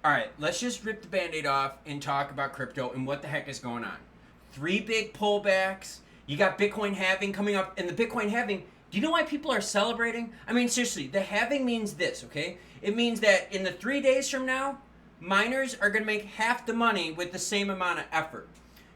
All right, let's just rip the Band-Aid off and talk about crypto and what the heck is going on. 3 big pullbacks. You got Bitcoin halving coming up, and the Bitcoin halving, do you know why people are celebrating? I mean, seriously, the halving means this, okay? It means that in the 3 days from now, miners are going to make half the money with the same amount of effort.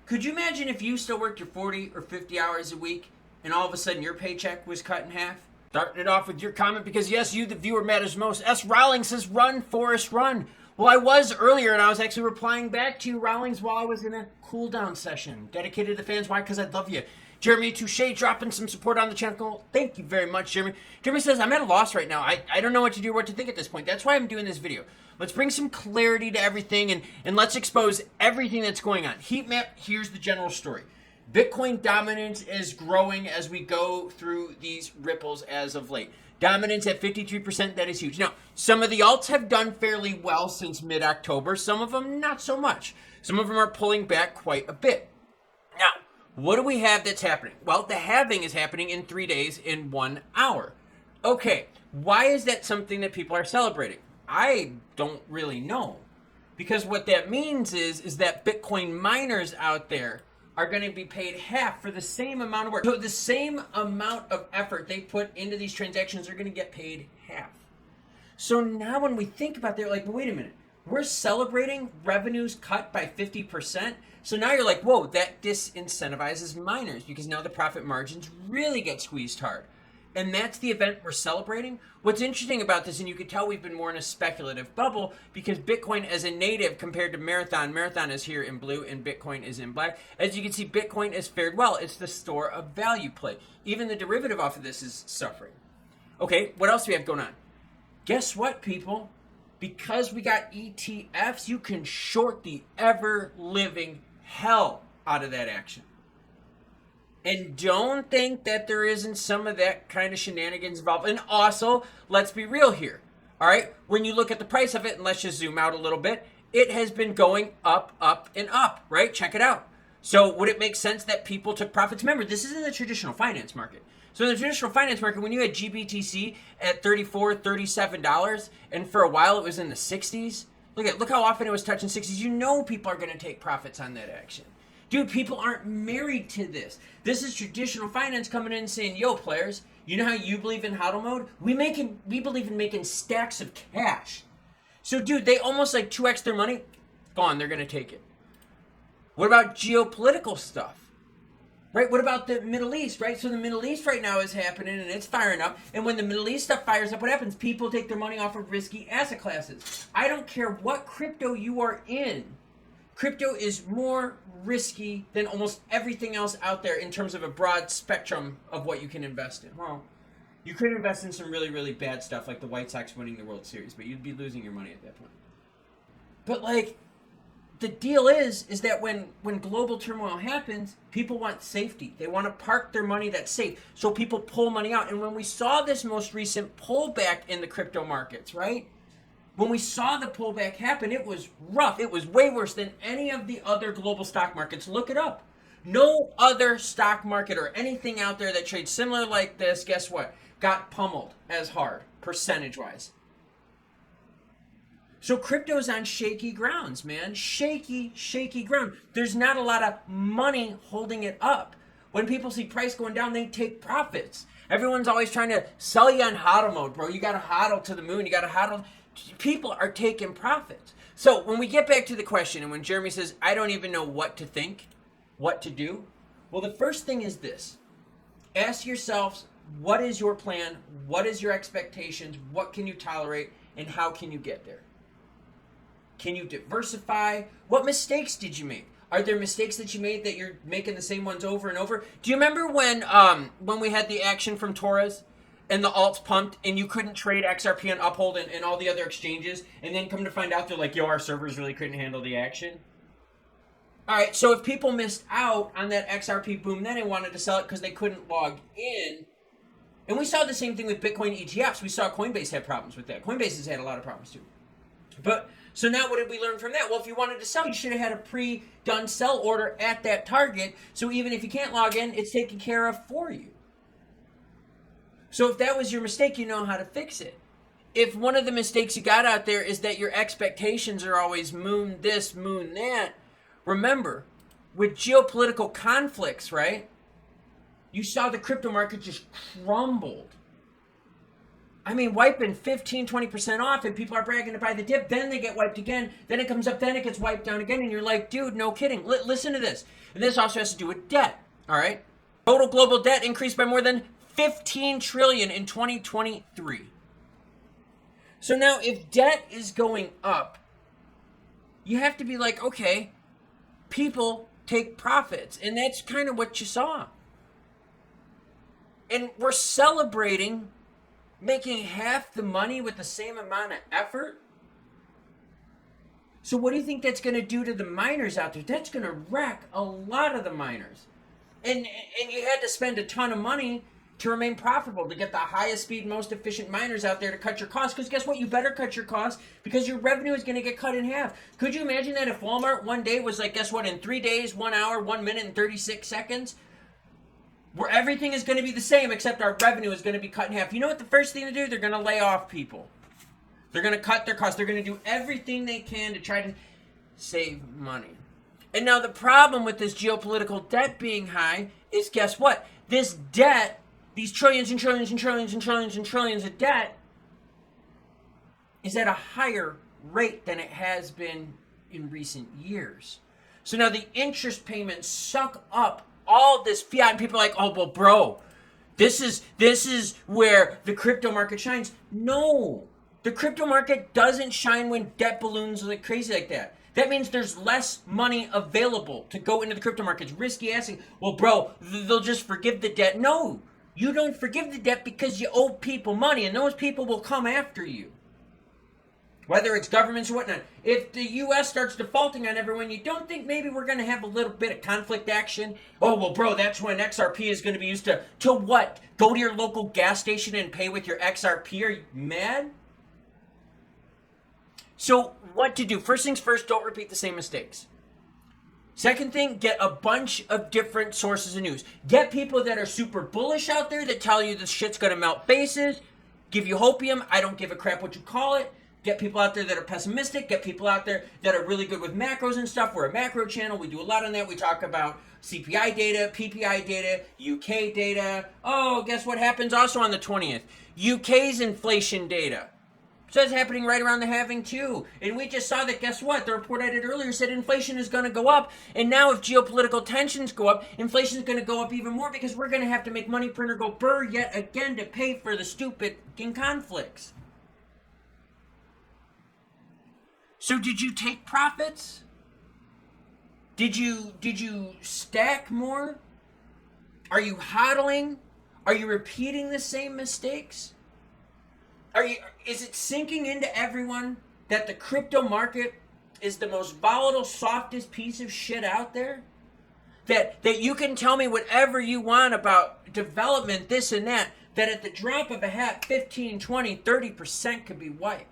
Could you imagine if you still worked your 40 or 50 hours a week and all of a sudden your paycheck was cut in half? Starting it off with your comment because, yes, you, the viewer, matters most. S. Rawlings says, run, Forrest, run. Well, I was earlier, and I was actually replying back to you, Rawlings, while I was in a cool-down session dedicated to the fans. Why? Because I love you. Jeremy Touche dropping some support on the channel. Thank you very much, Jeremy. Jeremy says, I'm at a loss right now. I don't know what to do or what to think at this point. That's why I'm doing this video. Let's bring some clarity to everything, and let's expose everything that's going on. Heat map, here's the general story. Bitcoin dominance is growing as we go through these ripples as of late. Dominance at 53%, that is huge. Now, some of the alts have done fairly well since mid-October. Some of them not so much. Some of them are pulling back quite a bit. Now, what do we have that's happening? Well, the halving is happening in 3 days in 1 hour. Okay, why is that something that people are celebrating? I don't really know. Because what that means is that Bitcoin miners out there are going to be paid half for the same amount of work. So the same amount of effort they put into these transactions are going to get paid half. So now when we think about that, like, wait a minute, we're celebrating revenues cut by 50%. So now you're like, whoa, that disincentivizes miners because now the profit margins really get squeezed hard. And that's the event we're celebrating. What's interesting about this, and you can tell we've been more in a speculative bubble because Bitcoin as a native compared to Marathon is here in blue and Bitcoin is in black. As you can see, Bitcoin has fared well. It's the store of value play. Even the derivative off of this is suffering. Okay, what else do we have going on? Guess what, people? Because we got ETFs, you can short the ever-living hell out of that action. And don't think that there isn't some of that kind of shenanigans involved. And also, let's be real here. All right, when you look at the price of it, and let's just zoom out a little bit, it has been going up, up, and up, right? Check it out. So would it make sense that people took profits? Remember, this is in the traditional finance market. So in the traditional finance market, when you had GBTC at $34, $37, and for a while it was in the 60s, look how often it was touching 60s. You know people are going to take profits on that action. Dude, people aren't married to this. This is traditional finance coming in and saying, yo, players, you know how you believe in hodl mode? We believe in making stacks of cash. So, dude, they almost like 2x their money. Gone, they're going to take it. What about geopolitical stuff? Right? What about the Middle East, right? So the Middle East right now is happening and it's firing up. And when the Middle East stuff fires up, what happens? People take their money off of risky asset classes. I don't care what crypto you are in. Crypto is more risky than almost everything else out there in terms of a broad spectrum of what you can invest in. Well, you could invest in some really, really bad stuff like the White Sox winning the World Series, but you'd be losing your money at that point. But like, the deal is that when global turmoil happens, people want safety. They want to park their money that's safe. So people pull money out. And when we saw this most recent pullback in the crypto markets, right? When we saw the pullback happen, it was rough. It was way worse than any of the other global stock markets. Look it up. No other stock market or anything out there that trades similar like this, guess what? Got pummeled as hard, percentage-wise. So crypto's on shaky grounds, man. Shaky, shaky ground. There's not a lot of money holding it up. When people see price going down, they take profits. Everyone's always trying to sell you on hodl mode, bro. You got to hodl to the moon. You got to hodl. People are taking profits. So when we get back to the question, and when Jeremy says, I don't even know what to think, what to do, well, the first thing is this. Ask yourselves, what is your plan? What is your expectations? What can you tolerate? And how can you get there? Can you diversify? What mistakes did you make? Are there mistakes that you made that you're making the same ones over and over? Do you remember when we had the action from Torres? And the alts pumped, and you couldn't trade XRP and Uphold and all the other exchanges, and then come to find out they're like, yo, our servers really couldn't handle the action. All right, so if people missed out on that XRP boom then and wanted to sell it because they couldn't log in, and we saw the same thing with Bitcoin ETFs. We saw Coinbase had problems with that. Coinbase has had a lot of problems too. But so now what did we learn from that? Well, if you wanted to sell, you should have had a pre-done sell order at that target, so even if you can't log in, it's taken care of for you. So if that was your mistake, you know how to fix it. if one of the mistakes you got out there is that your expectations are always moon this, moon that, remember, with geopolitical conflicts, right? You saw the crypto market just crumbled. I mean, wiping 15, 20% off, and people are bragging to buy the dip, then they get wiped again, then it comes up, then it gets wiped down again, and you're like, dude, no kidding. Listen to this. And this also has to do with debt, all right? Total global debt increased by more than 15 trillion in 2023. So now if debt is going up, you have to be like, okay, people take profits, and that's kind of what you saw. And we're celebrating making half the money with the same amount of effort. So what do you think that's going to do to the miners out there? That's going to wreck a lot of the miners. And you had to spend a ton of money to remain profitable, to get the highest speed, most efficient miners out there to cut your costs. Because guess what? You better cut your costs because your revenue is going to get cut in half. Could you imagine that if Walmart one day was like, guess what? In 3 days, 1 hour, 1 minute, and 36 seconds, where everything is going to be the same except our revenue is going to be cut in half. You know what the first thing to do? They're going to lay off people. They're going to cut their costs. They're going to do everything they can to try to save money. And now the problem with this geopolitical debt being high is, guess what? This debt, these trillions and trillions and trillions and trillions and trillions of debt, is at a higher rate than it has been in recent years. So now the interest payments suck up all this fiat, and people are like, oh, well, bro, this is where the crypto market shines. No, the crypto market doesn't shine when debt balloons like crazy like that. That means there's less money available to go into the crypto markets. Risky asking, well, bro, they'll just forgive the debt. No, you don't forgive the debt because you owe people money, and those people will come after you. Whether it's governments or whatnot. If the U.S. starts defaulting on everyone, you don't think maybe we're going to have a little bit of conflict action? Oh, well, bro, that's when XRP is going to be used to what? Go to your local gas station and pay with your XRP? Are you mad? So what to do? First things first, don't repeat the same mistakes. Second thing, get a bunch of different sources of news. Get people that are super bullish out there that tell you this shit's going to melt bases, give you hopium. I don't give a crap what you call it. Get people out there that are pessimistic. Get people out there that are really good with macros and stuff. We're a macro channel. We do a lot on that. We talk about CPI data, PPI data, UK data. Oh, guess what happens also on the 20th? UK's inflation data. So that's happening right around the halving too. And we just saw that, guess what? The report I did earlier said inflation is going to go up. And now if geopolitical tensions go up, inflation is going to go up even more because we're going to have to make money printer go burr yet again to pay for the stupid conflicts. So did you take profits? Did you stack more? Are you hodling? Are you repeating the same mistakes? Is it sinking into everyone that the crypto market is the most volatile, softest piece of shit out there? That you can tell me whatever you want about development, this and that at the drop of a hat, 15, 20, 30% could be wiped.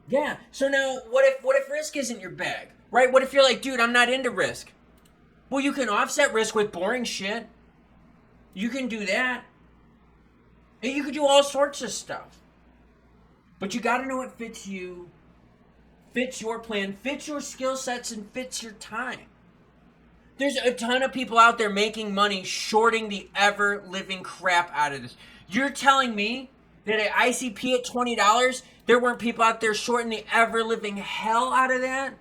Yeah, so now what if risk isn't your bag, right? What if you're like, dude, I'm not into risk? Well, you can offset risk with boring shit. You can do that. And you can do all sorts of stuff. But you got to know what fits you, fits your plan, fits your skill sets, and fits your time. There's a ton of people out there making money shorting the ever-living crap out of this. You're telling me that at ICP at $20, there weren't people out there shorting the ever-living hell out of that?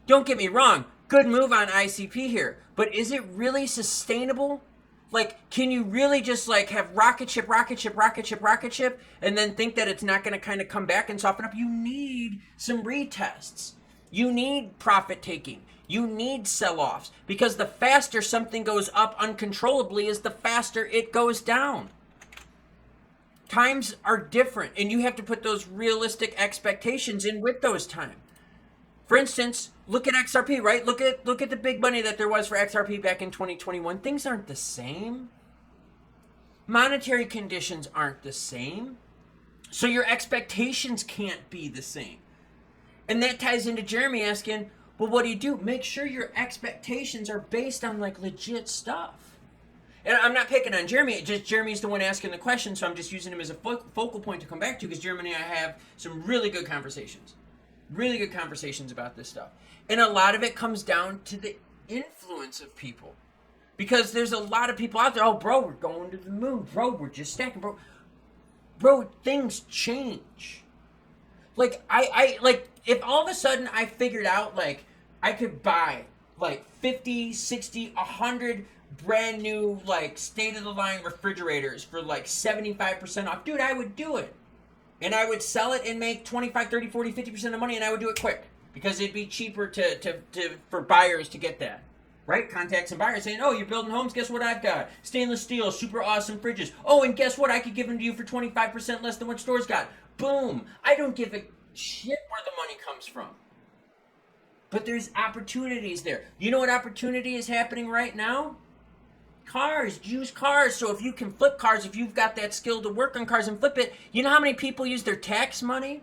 Don't get me wrong. Good move on ICP here. But is it really sustainable? Like, can you really just like have rocket ship, and then think that it's not going to kind of come back and soften up? You need some retests. You need profit taking. You need sell-offs. Because the faster something goes up uncontrollably is the faster it goes down. Times are different, and you have to put those realistic expectations in with those times. For instance, look at XRP, right? Look at the big money that there was for XRP back in 2021. Things aren't the same. Monetary conditions aren't the same. So your expectations can't be the same. And that ties into Jeremy asking, well, what do? Make sure your expectations are based on like legit stuff. And I'm not picking on Jeremy. Just Jeremy's the one asking the question, so I'm just using him as a focal point to come back to, because Jeremy and I have some really good conversations. Really good conversations about this stuff. And a lot of it comes down to the influence of people. Because there's a lot of people out there, oh, bro, we're going to the moon. Bro, we're just stacking. Bro, things change. Like, like, if all of a sudden I figured out, like, I could buy, like, 50, 60, 100 brand new, like, state-of-the-line refrigerators for, like, 75% off, dude, I would do it. And I would sell it and make 25, 30, 40, 50% of money, and I would do it quick. Because it'd be cheaper for buyers to get that. Right? Contact some buyers saying, oh, you're building homes, guess what I've got? Stainless steel, super awesome fridges. Oh, and guess what? I could give them to you for 25% less than what stores got. Boom. I don't give a shit where the money comes from. But there's opportunities there. You know what opportunity is happening right now? Cars, used cars. So if you can flip cars, if you've got that skill to work on cars and flip it, you know how many people use their tax money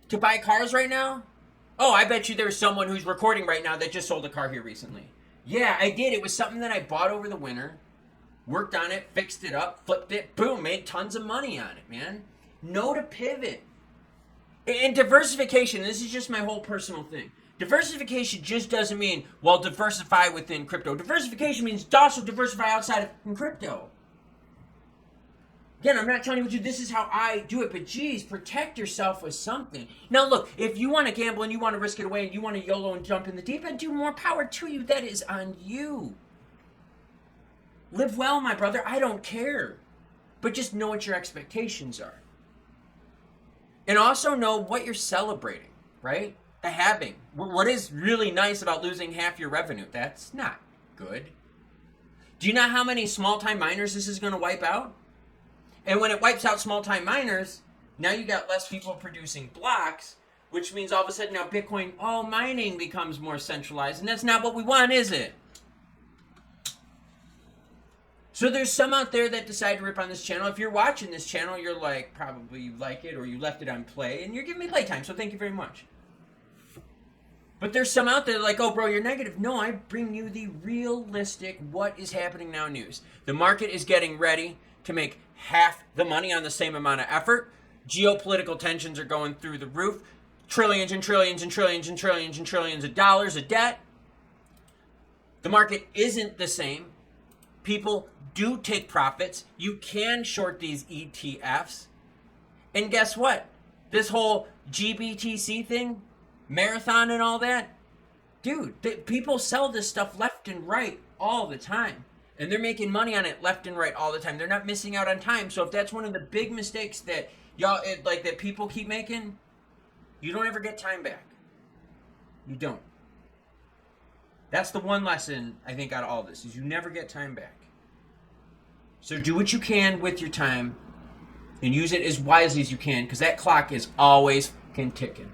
to buy cars right now? Oh, I bet you there's someone who's recording right now that just sold a car here recently. Yeah, I did. It was something that I bought over the winter, worked on it, fixed it up, flipped it, boom, made tons of money on it, man. Know to pivot. And diversification, this is just my whole personal thing. Diversification just doesn't mean, well, diversify within crypto. Diversification means also diversify outside of crypto. Again, I'm not telling you this is how I do it, but geez, protect yourself with something. Now look, if you want to gamble and you want to risk it away and you want to YOLO and jump in the deep end, do more power to you. That is on you. Live well, my brother. I don't care. But just know what your expectations are. And also know what you're celebrating, right? The halving. What is really nice about losing half your revenue? That's not good. Do you know how many small-time miners this is going to wipe out? And when it wipes out small-time miners, now you got less people producing blocks, which means all of a sudden now Bitcoin, mining becomes more centralized. And that's not what we want, is it? So there's some out there that decide to rip on this channel. If you're watching this channel, you're like, probably you like it or you left it on play, and you're giving me playtime, so thank you very much. But there's some out there like, oh, bro, you're negative. No, I bring you the realistic, what is happening now news. The market is getting ready to make half the money on the same amount of effort. Geopolitical tensions are going through the roof. Trillions and trillions and trillions and trillions and trillions of dollars of debt. The market isn't the same. People do take profits. You can short these ETFs. And guess what? This whole GBTC thing, marathon and all that, dude, people sell this stuff left and right all the time. And they're making money on it left and right all the time. They're not missing out on time. So if that's one of the big mistakes that that people keep making, you don't ever get time back. You don't. That's the one lesson I think out of all this, is you never get time back. So do what you can with your time and use it as wisely as you can, because that clock is always ticking.